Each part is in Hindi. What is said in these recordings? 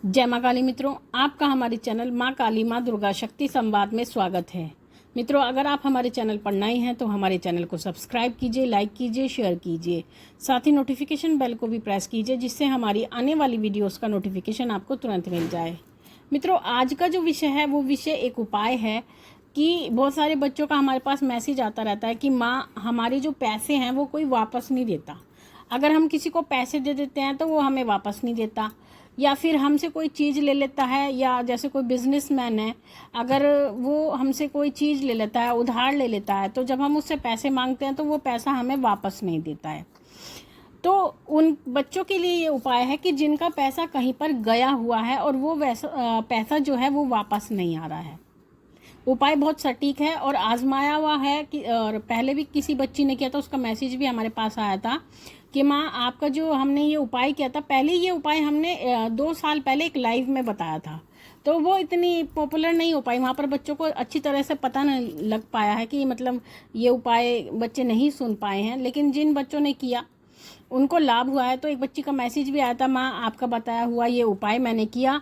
जय माँ काली मित्रों, आपका हमारे चैनल माँ काली माँ दुर्गा शक्ति संवाद में स्वागत है। मित्रों, अगर आप हमारे चैनल पर नए हैं तो हमारे चैनल को सब्सक्राइब कीजिए, लाइक कीजिए, शेयर कीजिए, साथ ही नोटिफिकेशन बेल को भी प्रेस कीजिए जिससे हमारी आने वाली वीडियोस का नोटिफिकेशन आपको तुरंत मिल जाए। मित्रों, आज का जो विषय है वो विषय एक उपाय है कि बहुत सारे बच्चों का हमारे पास मैसेज आता रहता है कि माँ, हमारे जो पैसे हैं वो कोई वापस नहीं देता। अगर हम किसी को पैसे दे देते हैं तो वो हमें वापस नहीं देता, या फिर हमसे कोई चीज़ ले लेता है, या जैसे कोई बिजनेसमैन है, अगर वो हमसे कोई चीज़ ले लेता है, उधार ले लेता है, तो जब हम उससे पैसे मांगते हैं तो वो पैसा हमें वापस नहीं देता है। तो उन बच्चों के लिए ये उपाय है कि जिनका पैसा कहीं पर गया हुआ है और वो पैसा जो है वो वापस नहीं आ रहा है। उपाय बहुत सटीक है और आजमाया हुआ है कि, और पहले भी किसी बच्ची ने किया था, उसका मैसेज भी हमारे पास आया था कि माँ, आपका जो हमने ये उपाय किया था, पहले ये उपाय हमने 2 साल पहले एक लाइव में बताया था, तो वो इतनी पॉपुलर नहीं हो पाई। वहाँ पर बच्चों को अच्छी तरह से पता नहीं लग पाया है कि मतलब ये उपाय बच्चे नहीं सुन पाए हैं, लेकिन जिन बच्चों ने किया उनको लाभ हुआ है। तो एक बच्ची का मैसेज भी आया था, माँ, आपका बताया हुआ ये उपाय मैंने किया,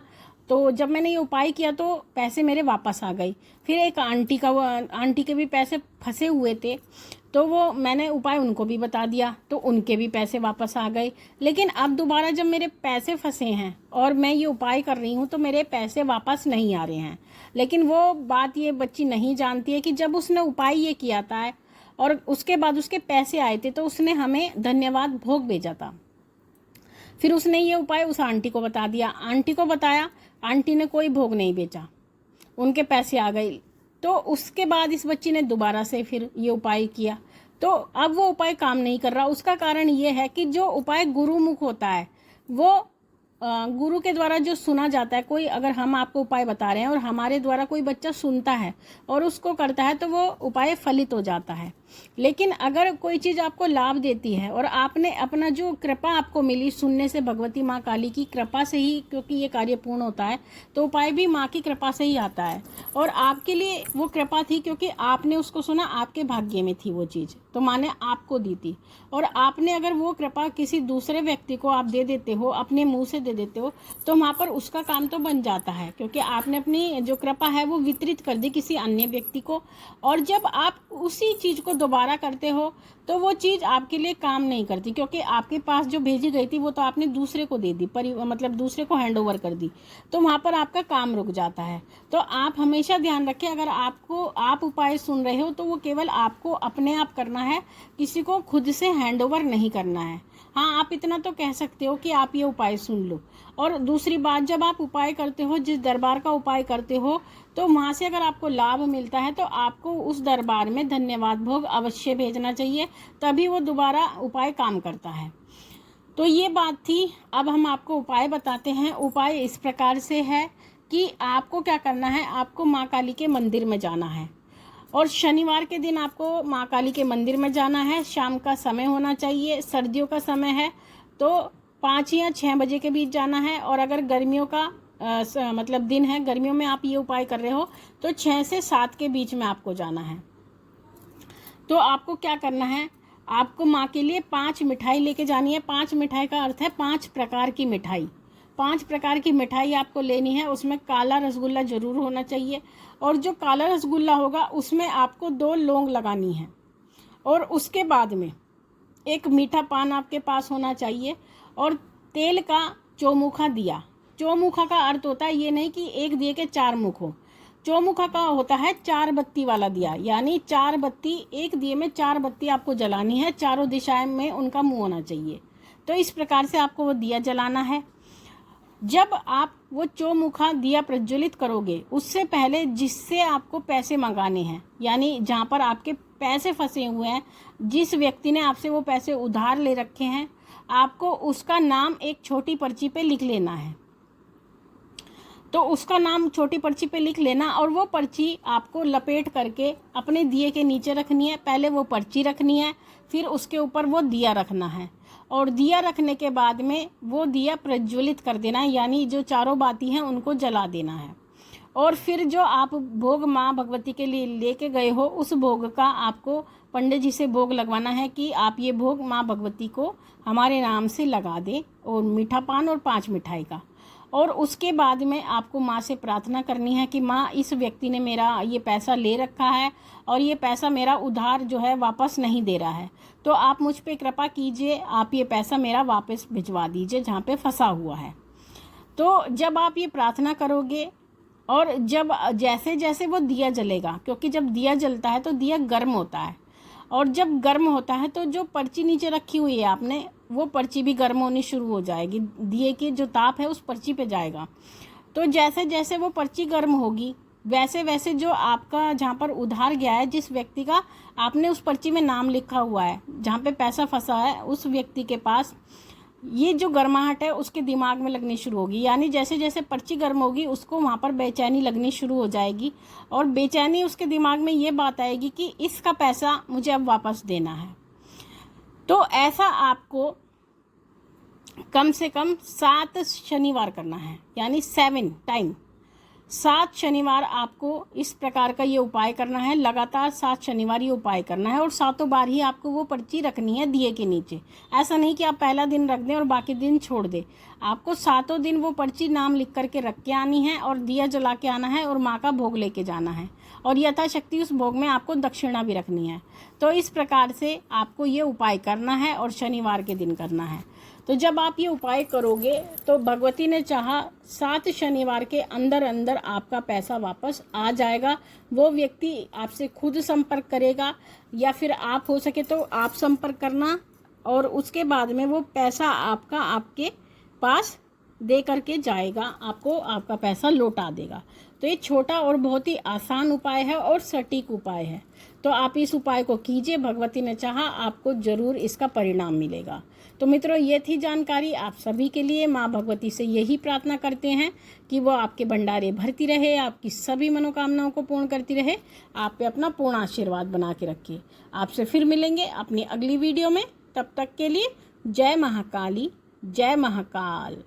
तो जब मैंने ये उपाय किया तो पैसे मेरे वापस आ गए। फिर एक आंटी के भी पैसे फंसे हुए थे, तो वो मैंने उपाय उनको भी बता दिया, तो उनके भी पैसे वापस आ गए। लेकिन अब दोबारा जब मेरे पैसे फंसे हैं और मैं ये उपाय कर रही हूँ तो मेरे पैसे वापस नहीं आ रहे हैं। लेकिन वो बात ये बच्ची नहीं जानती है कि जब उसने उपाय ये किया था और उसके बाद उसके पैसे आए थे तो उसने हमें धन्यवाद भोग भेजा था। फिर उसने ये उपाय उस आंटी को बता दिया, आंटी को बताया, आंटी ने कोई भोग नहीं बेचा, उनके पैसे आ गए। तो उसके बाद इस बच्ची ने दोबारा से फिर ये उपाय किया, तो अब वो उपाय काम नहीं कर रहा। उसका कारण ये है कि जो उपाय गुरुमुख होता है वो गुरु के द्वारा जो सुना जाता है, कोई अगर हम आपको उपाय बता रहे हैं और हमारे द्वारा कोई बच्चा सुनता है और उसको करता है तो वो उपाय फलित हो जाता है। लेकिन अगर कोई चीज़ आपको लाभ देती है और आपने अपना जो कृपा आपको मिली सुनने से, भगवती माँ काली की कृपा से ही, क्योंकि ये कार्य पूर्ण होता है, तो उपाय भी माँ की कृपा से ही आता है। और आपके लिए वो कृपा थी क्योंकि आपने उसको सुना, आपके भाग्य में थी वो चीज़, तो माँ ने आपको दी थी। और आपने अगर वो कृपा किसी दूसरे व्यक्ति को आप दे देते हो, अपने मुंह से दे देते हो, तो वहाँ पर उसका काम तो बन जाता है, क्योंकि आपने अपनी जो कृपा है वो वितरित कर दी किसी अन्य व्यक्ति को। और जब आप उसी चीज़ को दोबारा करते हो तो वो चीज़ आपके लिए काम नहीं करती, क्योंकि आपके पास जो भेजी गई थी वो तो आपने दूसरे को दे दी, मतलब दूसरे को हैंड ओवर कर दी, तो वहाँ पर आपका काम रुक जाता है। तो आप हमेशा ध्यान रखें, अगर आप उपाय सुन रहे हो तो वो केवल आपको अपने आप करना है, किसी को खुद से हैंड ओवर नहीं करना है। हाँ, आप इतना तो कह सकते हो कि आप ये उपाय सुन लो। और दूसरी बात, जब आप उपाय करते हो, जिस दरबार का उपाय करते हो, तो वहाँ से अगर आपको लाभ मिलता है तो आपको उस दरबार में धन्यवाद भोग अवश्य भेजना चाहिए, तभी वो दोबारा उपाय काम करता है। तो ये बात थी। अब हम आपको उपाय बताते हैं। उपाय इस प्रकार से है कि आपको क्या करना है, आपको माँ काली के मंदिर में जाना है, और शनिवार के दिन आपको माँ काली के मंदिर में जाना है। शाम का समय होना चाहिए, सर्दियों का समय है तो 5 या 6 बजे के बीच जाना है। और अगर गर्मियों का मतलब दिन है, गर्मियों में आप ये उपाय कर रहे हो, तो 6 से 7 के बीच में आपको जाना है। तो आपको क्या करना है, आपको माँ के लिए 5 मिठाई लेके जानी है। 5 मिठाई का अर्थ है 5 प्रकार की मिठाई। 5 प्रकार की मिठाई आपको लेनी है। उसमें काला रसगुल्ला जरूर होना चाहिए, और जो काला रसगुल्ला होगा उसमें आपको 2 लौंग लगानी है। और उसके बाद में एक मीठा पान आपके पास होना चाहिए, और तेल का चौमुखा दिया। चौमुखा का अर्थ होता है ये नहीं कि एक दिए के 4 मुख हो, चौमुखा का होता है 4 बत्ती वाला दिया, यानी 4 बत्ती, एक दिए में 4 बत्ती आपको जलानी है, चारों दिशाएं में उनका मुंह होना चाहिए। तो इस प्रकार से आपको वो दिया जलाना है। जब आप वो चौमुखा दिया प्रज्वलित करोगे, उससे पहले जिससे आपको पैसे मंगाने हैं, यानी जहाँ पर आपके पैसे फंसे हुए हैं, जिस व्यक्ति ने आपसे वो पैसे उधार ले रखे हैं, आपको उसका नाम एक छोटी पर्ची पे लिख लेना है। तो उसका नाम छोटी पर्ची पे लिख लेना, और वो पर्ची आपको लपेट करके अपने दिए के नीचे रखनी है। पहले वो पर्ची रखनी है, फिर उसके ऊपर वो दिया रखना है, और दिया रखने के बाद में वो दिया प्रज्वलित कर देना है, यानी जो चारों बाती हैं उनको जला देना है। और फिर जो आप भोग माँ भगवती के लिए लेके गए हो, उस भोग का आपको पंडित जी से भोग लगवाना है कि आप ये भोग माँ भगवती को हमारे नाम से लगा दें, और मीठा पान और 5 मिठाई का। और उसके बाद में आपको माँ से प्रार्थना करनी है कि माँ, इस व्यक्ति ने मेरा ये पैसा ले रखा है और ये पैसा मेरा उधार जो है वापस नहीं दे रहा है, तो आप मुझ पे कृपा कीजिए, आप ये पैसा मेरा वापस भिजवा दीजिए जहाँ पे फंसा हुआ है। तो जब आप ये प्रार्थना करोगे और जब जैसे जैसे वो दिया जलेगा, क्योंकि जब दिया जलता है तो दिया गर्म होता है, और जब गर्म होता है तो जो पर्ची नीचे रखी हुई है आपने, वो पर्ची भी गर्म होनी शुरू हो जाएगी, दिए की जो ताप है उस पर्ची पे जाएगा। तो जैसे जैसे वो पर्ची गर्म होगी वैसे वैसे जो आपका जहाँ पर उधार गया है, जिस व्यक्ति का आपने उस पर्ची में नाम लिखा हुआ है, जहाँ पे पैसा फंसा है, उस व्यक्ति के पास ये जो गर्माहट है उसके दिमाग में लगनी शुरू होगी। यानी जैसे जैसे पर्ची गर्म होगी उसको वहाँ पर बेचैनी लगनी शुरू हो जाएगी, और बेचैनी उसके दिमाग में ये बात आएगी कि इसका पैसा मुझे अब वापस देना है। तो ऐसा आपको कम से कम 7 शनिवार करना है, यानी 7 टाइम, 7 शनिवार आपको इस प्रकार का ये उपाय करना है। लगातार 7 शनिवार ये उपाय करना है, और 7 बार ही आपको वो पर्ची रखनी है दिए के नीचे। ऐसा नहीं कि आप पहला दिन रख दें और बाकी दिन छोड़ दें। आपको 7 दिन वो पर्ची नाम लिख करके रख के आनी है, और दिया जला के आना है, और माँ का भोग लेके जाना है, और यथाशक्ति उस भोग में आपको दक्षिणा भी रखनी है। तो इस प्रकार से आपको ये उपाय करना है, और शनिवार के दिन करना है। तो जब आप ये उपाय करोगे तो भगवती ने चाहा 7 शनिवार के अंदर अंदर आपका पैसा वापस आ जाएगा। वो व्यक्ति आपसे खुद संपर्क करेगा, या फिर आप हो सके तो आप संपर्क करना, और उसके बाद में वो पैसा आपका आपके पास दे करके जाएगा, आपको आपका पैसा लौटा देगा। तो ये छोटा और बहुत ही आसान उपाय है और सटीक उपाय है। तो आप इस उपाय को कीजिए, भगवती ने चाहा आपको ज़रूर इसका परिणाम मिलेगा। तो मित्रों, ये थी जानकारी आप सभी के लिए। माँ भगवती से यही प्रार्थना करते हैं कि वो आपके भंडारे भरती रहे, आपकी सभी मनोकामनाओं को पूर्ण करती रहे, आप पे अपना पूर्ण आशीर्वाद बना के रखिए। आपसे फिर मिलेंगे अपनी अगली वीडियो में। तब तक के लिए जय महाकाली, जय महाकाल।